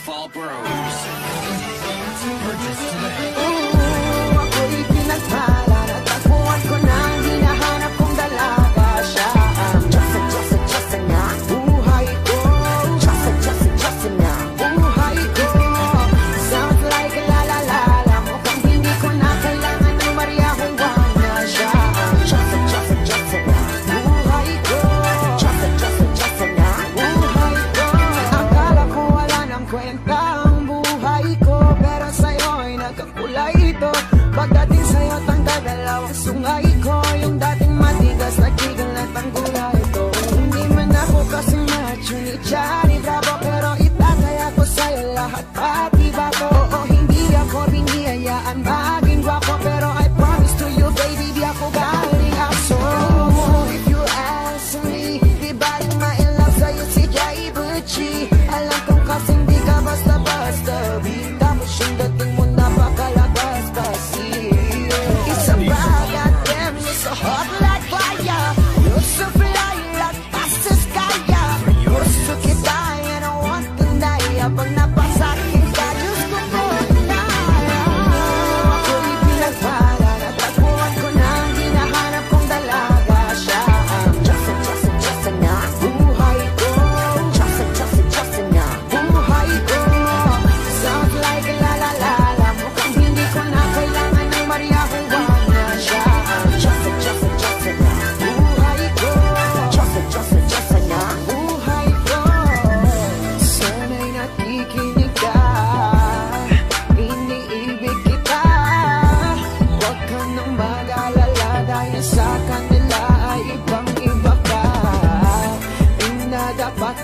Waterfall Bros. Purchase today. Ako'y pinagpala, natagpuan ko na ang hinahanap kong dalaga siya. Just na buhay ko. Just na buhay ko. Sounds like la la la la. Mukhang hindi ko na kailangan ng Maria Juana siya. Just na buhay ko. Just na buhay ko. Akala ko wala nang kwenta ang buhay ko, pero sa'yo'y nagkakulay ito. Pagdating sa'yo tanggal dalawang sungay ko. Yung dating matigas nagiging natanggula ito. Hindi man ako kasing macho ni Johnny Bravo, pero itataya ko sa'yo lahat pati bago. Oo, hindi ako biniyayaan maging gwapo, pero I promise to you baby, di ako galing aso. If you ask me, di ba rin ma-in-love sa'yo si Jai Butchie? Alam kong kasing di ka basta-basta, tapos yung dating mo napakalagas kasi. It's a bag, goddamn, you're so hot like fire. You're so fly like fast as kaya. Gusto kita and I want to die. Habang napasakin ka, Diyos ko po na. Ako'y pinagpala, natagpuan ko na ang hinahanap kong dalaga siya. Just na buhay ko. Just na buhay ko. Sounds like la la la la. Mukhang hindi ko na kailangan ng Maria Juana siya. Just na buhay ko. Just na buhay ko. Sana'y nakikinig ka, iniibig kita. Huwag ka nang mag-alala dahil sa kanila ay ibang-iba ka. Di na dapat